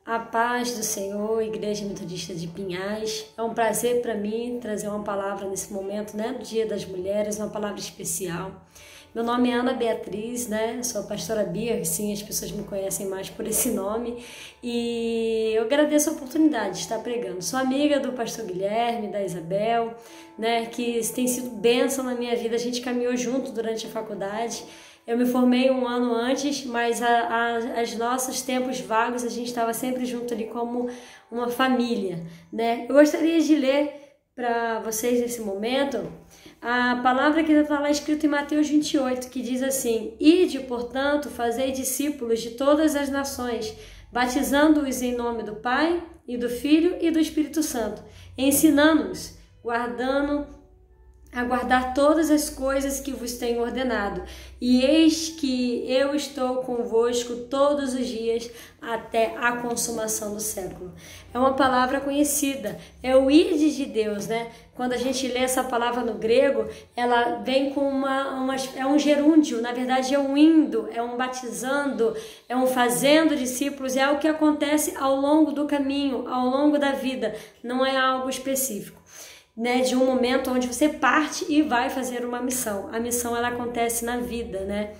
A paz do Senhor, Igreja Metodista de Pinhais. É um prazer para mim trazer uma palavra nesse momento, né, no Dia das Mulheres, uma palavra especial. Meu nome é Ana Beatriz, né? Eu sou a pastora Bia, sim, as pessoas me conhecem mais por esse nome. E eu agradeço a oportunidade de estar pregando. Sou amiga do pastor Guilherme, da Isabel, né, que tem sido bênção na minha vida. A gente caminhou junto durante a faculdade. Eu me formei um ano antes, mas os nossos tempos vagos a gente estava sempre junto ali como uma família, né? Eu gostaria de ler para vocês nesse momento a palavra que está lá escrito em Mateus 28, que diz assim: Ide, portanto, fazei discípulos de todas as nações, batizando-os em nome do Pai, e do Filho e do Espírito Santo, ensinando-os, a guardar todas as coisas que vos tenho ordenado. E eis que eu estou convosco todos os dias até a consumação do século. É uma palavra conhecida, é o ide de Deus, né? Quando a gente lê essa palavra no grego, ela vem com é um gerúndio, na verdade é um indo, é um batizando, é um fazendo discípulos, é algo que acontece ao longo do caminho, ao longo da vida, não é algo específico, né, de um momento onde você parte e vai fazer uma missão. A missão, ela acontece na vida, né?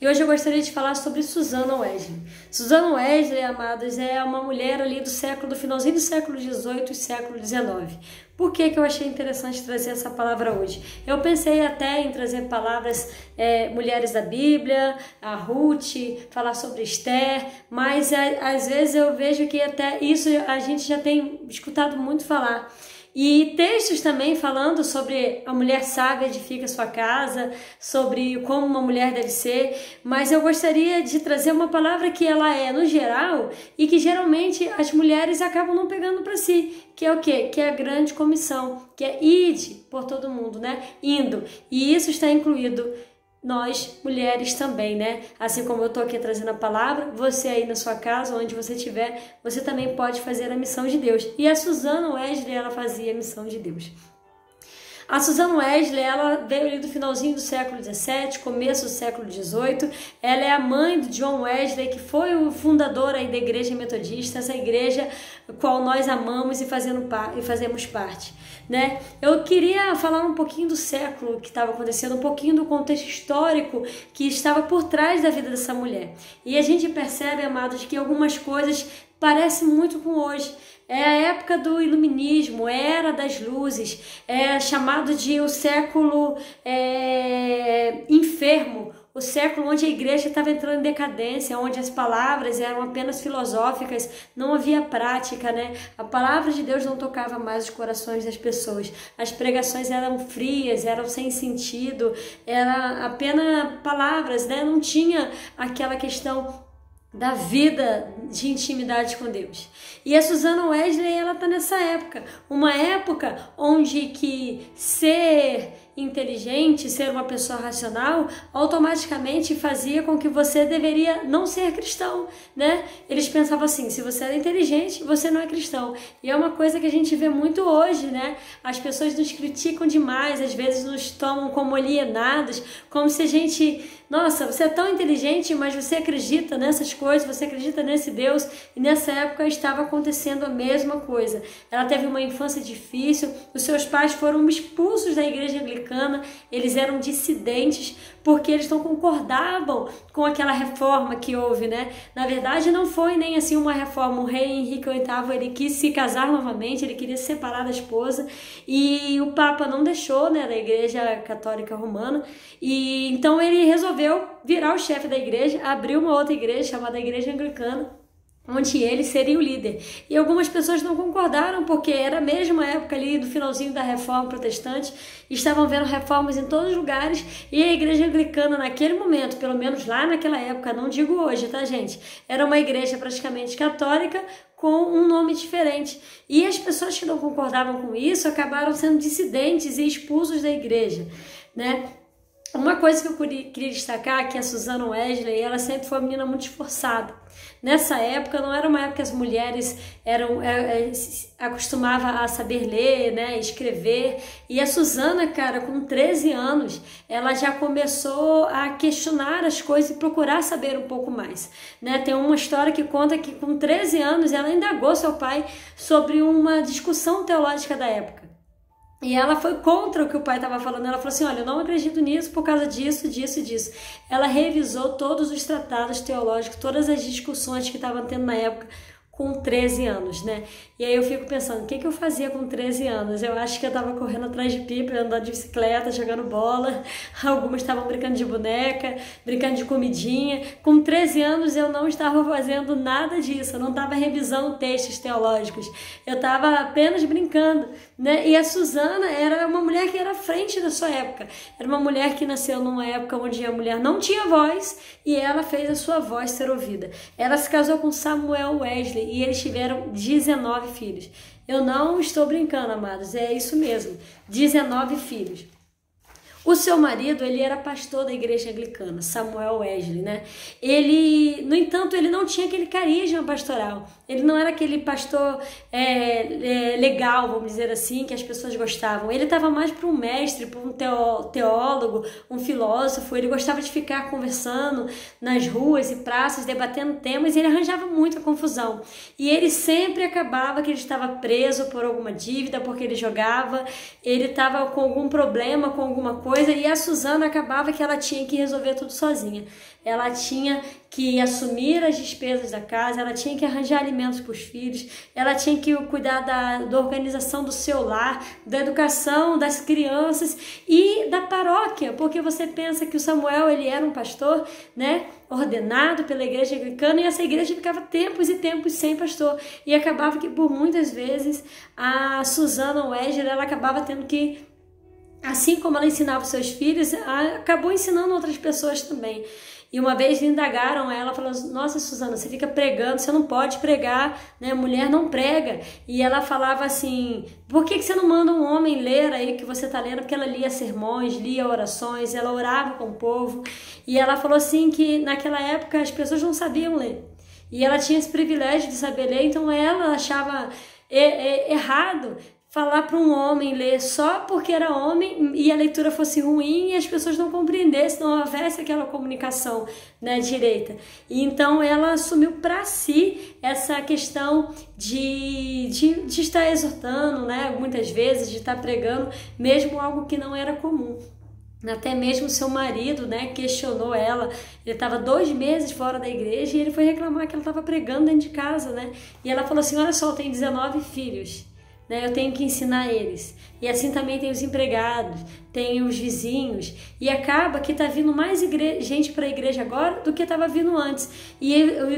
E hoje eu gostaria de falar sobre Susana Wesley. Susana Wesley, amados, é uma mulher ali do finalzinho do século XVIII e século XIX. Por que eu achei interessante trazer essa palavra hoje? Eu pensei até em trazer palavras, mulheres da Bíblia, a Ruth, falar sobre Esther, mas às vezes eu vejo que até isso a gente já tem escutado muito falar. E textos também falando sobre a mulher sábia edifica sua casa, sobre como uma mulher deve ser, mas eu gostaria de trazer uma palavra que ela é no geral e que geralmente as mulheres acabam não pegando para si, que é o quê? Que é a grande comissão, que é ide por todo mundo, né? Indo. E isso está incluído nós, mulheres também, né? Assim como eu tô aqui trazendo a palavra, você aí na sua casa, onde você estiver, você também pode fazer a missão de Deus. E a Susana Wesley, ela fazia a missão de Deus. A Susana Wesley, ela veio ali do finalzinho do século XVII, começo do século XVIII. Ela é a mãe do John Wesley, que foi o fundador aí da Igreja Metodista, essa igreja qual nós amamos e fazemos parte, né? Eu queria falar um pouquinho do século que estava acontecendo, um pouquinho do contexto histórico que estava por trás da vida dessa mulher. E a gente percebe, amados, que algumas coisas parecem muito com hoje. É a época do iluminismo, era das luzes, é chamado de o século enfermo, o século onde a igreja estava entrando em decadência, onde as palavras eram apenas filosóficas, não havia prática, né? A palavra de Deus não tocava mais os corações das pessoas, as pregações eram frias, eram sem sentido, era apenas palavras, né? Não tinha aquela questão da vida de intimidade com Deus. E a Susana Wesley, ela tá nessa época, uma época onde que ser inteligente, ser uma pessoa racional, automaticamente fazia com que você deveria não ser cristão, né? Eles pensavam assim, se você é inteligente, você não é cristão. E é uma coisa que a gente vê muito hoje, né? As pessoas nos criticam demais, às vezes nos tomam como alienados, como se a gente... Nossa, você é tão inteligente, mas você acredita nessas coisas, você acredita nesse Deus, e nessa época estava acontecendo a mesma coisa. Ela teve uma infância difícil, os seus pais foram expulsos da igreja anglicana, eles eram dissidentes, porque eles não concordavam com aquela reforma que houve, né? Na verdade, não foi nem assim uma reforma. O rei Henrique VIII, ele quis se casar novamente, ele queria se separar da esposa, e o Papa não deixou, né, da igreja católica romana, e então ele resolveu virar o chefe da igreja, abriu uma outra igreja chamada Igreja Anglicana, onde ele seria o líder. E algumas pessoas não concordaram, porque era a mesma época ali do finalzinho da reforma protestante, estavam vendo reformas em todos os lugares, e a Igreja Anglicana naquele momento, pelo menos lá naquela época, não digo hoje, tá, gente? Era uma igreja praticamente católica, com um nome diferente. E as pessoas que não concordavam com isso acabaram sendo dissidentes e expulsos da igreja, né? Uma coisa que eu queria destacar é que a Susana Wesley, ela sempre foi uma menina muito esforçada. Nessa época, não era uma época que as mulheres acostumavam a saber ler, né, escrever. E a Susana, cara, com 13 anos, ela já começou a questionar as coisas e procurar saber um pouco mais, né? Tem uma história que conta que com 13 anos ela indagou seu pai sobre uma discussão teológica da época. E ela foi contra o que o pai estava falando. Ela falou assim, olha, eu não acredito nisso por causa disso, disso e disso. Ela revisou todos os tratados teológicos, todas as discussões que estavam tendo na época, com 13 anos, né? E aí eu fico pensando, o que eu fazia com 13 anos? Eu acho que eu tava correndo atrás de pipa, andando de bicicleta, jogando bola. Algumas estavam brincando de boneca, brincando de comidinha. Com 13 anos eu não estava fazendo nada disso, eu não estava revisando textos teológicos. Eu estava apenas brincando, né? E a Susana era uma mulher que era à frente da sua época. Era uma mulher que nasceu numa época onde a mulher não tinha voz e ela fez a sua voz ser ouvida. Ela se casou com Samuel Wesley e eles tiveram 19 filhos. Eu não estou brincando, amados, é isso mesmo, 19 filhos. O seu marido, ele era pastor da igreja anglicana, Samuel Wesley, né? Ele, no entanto, ele não tinha aquele carisma pastoral. Ele não era aquele pastor legal, vamos dizer assim, que as pessoas gostavam. Ele estava mais para um mestre, para um teólogo, um filósofo. Ele gostava de ficar conversando nas ruas e praças, debatendo temas, e ele arranjava muita confusão. E ele sempre acabava que ele estava preso por alguma dívida, porque ele jogava, ele estava com algum problema, com alguma coisa, e a Susana acabava que ela tinha que resolver tudo sozinha. Ela tinha que assumir as despesas da casa, ela tinha que arranjar alimentos para os filhos, ela tinha que cuidar da organização do seu lar, da educação das crianças e da paróquia, porque você pensa que o Samuel, ele era um pastor, né, ordenado pela igreja anglicana, e essa igreja ficava tempos e tempos sem pastor, e acabava que por muitas vezes a Susana Wesley, ela acabava tendo que, assim como ela ensinava os seus filhos, acabou ensinando outras pessoas também. E uma vez indagaram ela, falando, nossa, Susana, você fica pregando, você não pode pregar, né? Mulher não prega. E ela falava assim, por que você não manda um homem ler aí o que você está lendo? Porque ela lia sermões, lia orações, ela orava com o povo. E ela falou assim que naquela época as pessoas não sabiam ler. E ela tinha esse privilégio de saber ler, então ela achava errado falar para um homem ler só porque era homem e a leitura fosse ruim e as pessoas não compreendessem, não houvesse aquela comunicação, né, direita. E então ela assumiu para si essa questão de estar exortando, né, muitas vezes, de estar pregando, mesmo algo que não era comum. Até mesmo seu marido, né, questionou ela. Ele estava 2 meses fora da igreja e ele foi reclamar que ela estava pregando dentro de casa, né? E ela falou assim, olha só, eu tenho 19 filhos. Eu tenho que ensinar eles. E assim também tem os empregados, tem os vizinhos. E acaba que está vindo mais gente para a igreja agora do que estava vindo antes. E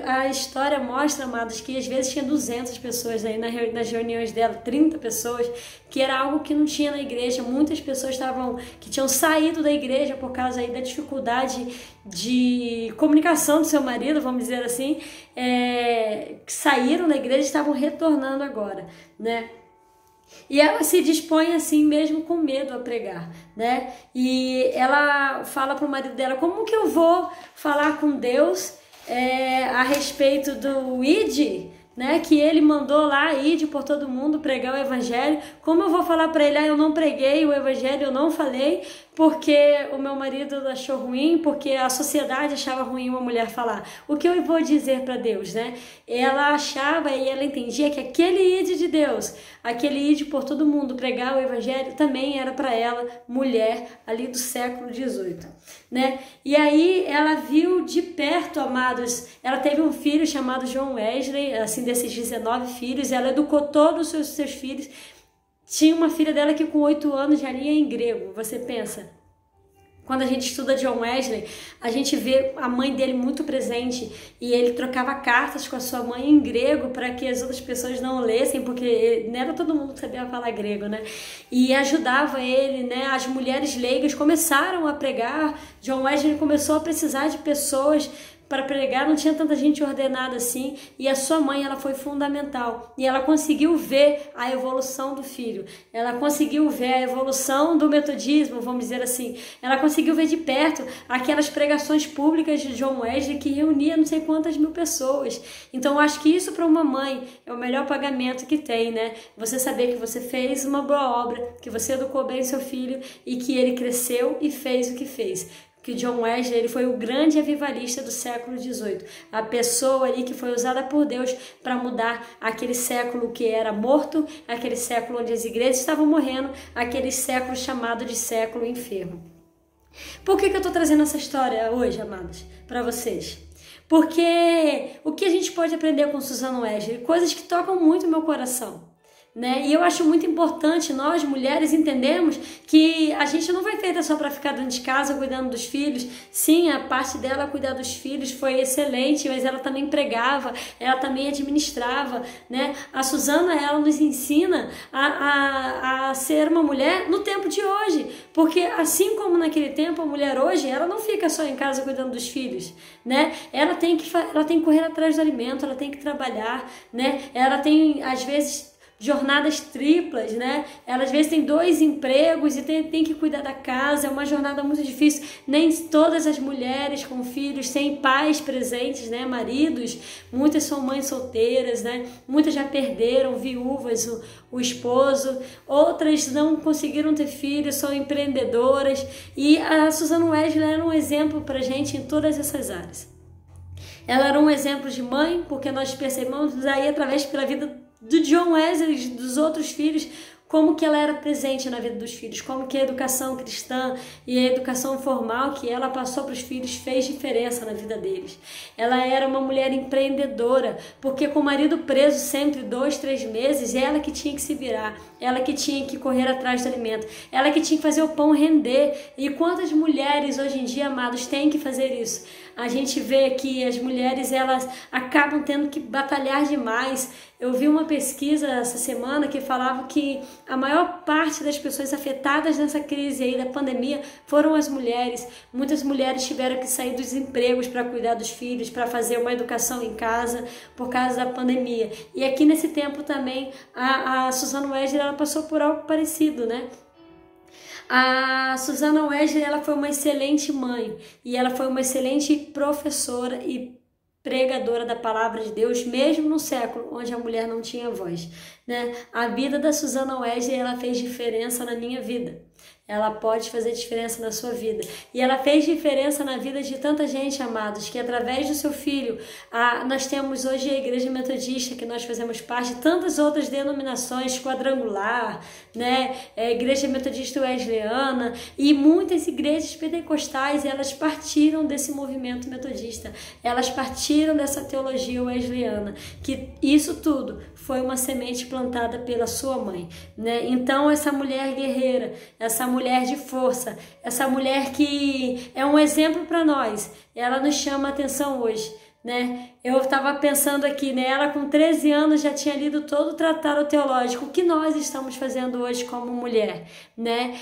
a história mostra, amados, que às vezes tinha 200 pessoas aí nas reuniões dela, 30 pessoas, que era algo que não tinha na igreja. Muitas pessoas que tinham saído da igreja por causa aí da dificuldade de comunicação do seu marido, vamos dizer assim, que saíram da igreja e estavam retornando agora, né? E ela se dispõe assim mesmo com medo a pregar, né? E ela fala para o marido dela, como que eu vou falar com Deus a respeito do ID, né? Que ele mandou lá, ID por todo mundo, pregar o evangelho. Como eu vou falar para ele, eu não preguei o evangelho, eu não falei, porque o meu marido achou ruim, porque a sociedade achava ruim uma mulher falar. O que eu vou dizer para Deus, né? Ela achava e ela entendia que aquele ID de Deus, aquele ID por todo mundo, pregar o evangelho, também era para ela, mulher, ali do século XVIII, né? E aí ela viu de perto, amados, ela teve um filho chamado John Wesley, assim, desses 19 filhos, ela educou todos os seus filhos. Tinha uma filha dela que com 8 anos já lia em grego, você pensa. Quando a gente estuda John Wesley, a gente vê a mãe dele muito presente e ele trocava cartas com a sua mãe em grego para que as outras pessoas não lessem, porque não era todo mundo que sabia falar grego, né? E ajudava ele, né? As mulheres leigas começaram a pregar, John Wesley começou a precisar de pessoas para pregar, não tinha tanta gente ordenada assim, e a sua mãe, ela foi fundamental, e ela conseguiu ver a evolução do filho, ela conseguiu ver a evolução do metodismo, vamos dizer assim, ela conseguiu ver de perto aquelas pregações públicas de John Wesley que reunia não sei quantas mil pessoas. Então eu acho que isso para uma mãe é o melhor pagamento que tem, né? Você saber que você fez uma boa obra, que você educou bem seu filho e que ele cresceu e fez o que fez. Que John Wesley, ele foi o grande avivalista do século XVIII, a pessoa ali que foi usada por Deus para mudar aquele século que era morto, aquele século onde as igrejas estavam morrendo, aquele século chamado de século enfermo. Por que eu estou trazendo essa história hoje, amados, para vocês? Porque o que a gente pode aprender com Susanna Wesley? Coisas que tocam muito o meu coração. Né? E eu acho muito importante nós, mulheres, entendermos que a gente não foi feita só para ficar dentro de casa cuidando dos filhos. Sim, a parte dela cuidar dos filhos foi excelente, mas ela também pregava, ela também administrava, né? A Susanna, ela nos ensina a ser uma mulher no tempo de hoje, porque assim como naquele tempo, a mulher hoje, ela não fica só em casa cuidando dos filhos, né? Ela tem que correr atrás do alimento, ela tem que trabalhar, né? Ela tem, às vezes, jornadas triplas, né? Ela às vezes tem 2 empregos e tem que cuidar da casa, é uma jornada muito difícil. Nem todas as mulheres com filhos têm pais presentes, né? Maridos, muitas são mães solteiras, né? Muitas já perderam, viúvas, o esposo, outras não conseguiram ter filhos, são empreendedoras, e a Susanna Wesley era um exemplo pra gente em todas essas áreas. Ela era um exemplo de mãe, porque nós percebemos aí através pela vida do John Wesley, dos outros filhos, como que ela era presente na vida dos filhos, como que a educação cristã e a educação formal que ela passou para os filhos fez diferença na vida deles. Ela era uma mulher empreendedora, porque com o marido preso sempre 2, 3 meses, ela que tinha que se virar, ela que tinha que correr atrás do alimento, ela que tinha que fazer o pão render. E quantas mulheres hoje em dia, amados, têm que fazer isso? A gente vê que as mulheres, elas acabam tendo que batalhar demais. Eu vi uma pesquisa essa semana que falava que a maior parte das pessoas afetadas nessa crise aí da pandemia foram as mulheres. Muitas mulheres tiveram que sair dos empregos para cuidar dos filhos, para fazer uma educação em casa por causa da pandemia. E aqui nesse tempo também a Susanna Wesley, ela passou por algo parecido, né? A Susanna Wesley, ela foi uma excelente mãe e ela foi uma excelente professora e pregadora da palavra de Deus, mesmo no século onde a mulher não tinha voz, né? A vida da Susanna Wesley, ela fez diferença na minha vida. Ela pode fazer diferença na sua vida. E ela fez diferença na vida de tanta gente, amados, que através do seu filho, nós temos hoje a Igreja Metodista, que nós fazemos parte, tantas outras denominações, Quadrangular, né? Igreja Metodista Wesleyana, e muitas igrejas pentecostais, elas partiram desse movimento metodista. Elas partiram dessa teologia wesleyana, que isso tudo foi uma semente plantada pela sua mãe, né? Então essa mulher guerreira, essa mulher de força, essa mulher que é um exemplo para nós, ela nos chama a atenção hoje, né? Eu estava pensando aqui, né? Ela com 13 anos já tinha lido todo o tratado teológico. O que nós estamos fazendo hoje como mulher, né?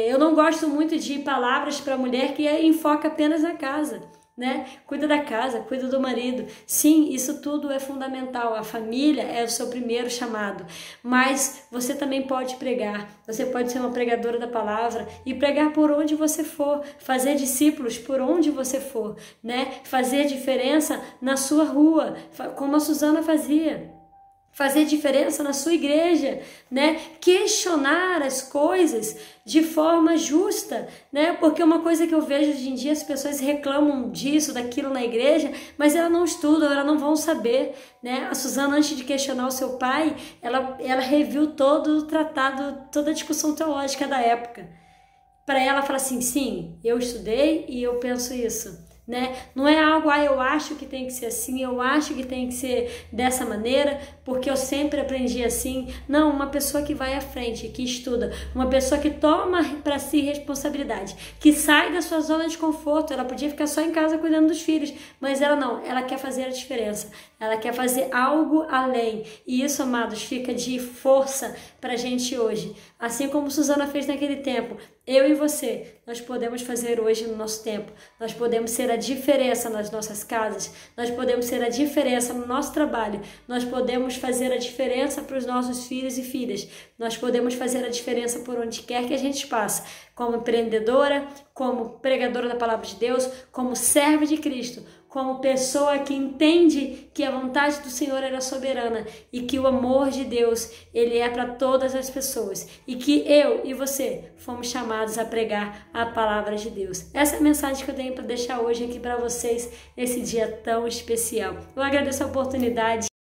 Eu não gosto muito de palavras para mulher que enfoca apenas na casa, né? Cuida da casa, cuida do marido. Sim, isso tudo é fundamental. A família é o seu primeiro chamado. Mas você também pode pregar. Você pode ser uma pregadora da palavra e pregar por onde você for. Fazer discípulos por onde você for, né? Fazer diferença na sua rua, como a Susanna fazia. Fazer diferença na sua igreja, né? Questionar as coisas de forma justa, né? Porque uma coisa que eu vejo hoje em dia, as pessoas reclamam disso, daquilo na igreja, mas elas não estudam, elas não vão saber, né? A Susanna, antes de questionar o seu pai, ela reviu todo o tratado, toda a discussão teológica da época. Para ela falar assim, sim, eu estudei e eu penso isso. Né? Não é algo, eu acho que tem que ser assim, eu acho que tem que ser dessa maneira, porque eu sempre aprendi assim. Não, uma pessoa que vai à frente, que estuda, uma pessoa que toma para si responsabilidade, que sai da sua zona de conforto. Ela podia ficar só em casa cuidando dos filhos, mas ela não, ela quer fazer a diferença. ela quer fazer algo além. E isso, amados, fica de força para a gente hoje. Assim como Susana fez naquele tempo, eu e você, nós podemos fazer hoje no nosso tempo. Nós podemos ser a diferença nas nossas casas, nós podemos ser a diferença no nosso trabalho, nós podemos fazer a diferença para os nossos filhos e filhas, nós podemos fazer a diferença por onde quer que a gente passe, como empreendedora, como pregadora da palavra de Deus, como serva de Cristo, como pessoa que entende que a vontade do Senhor era soberana e que o amor de Deus, ele é para todas as pessoas e que eu e você fomos chamados a pregar a palavra de Deus. Essa é a mensagem que eu tenho para deixar hoje aqui para vocês nesse dia tão especial. Eu agradeço a oportunidade.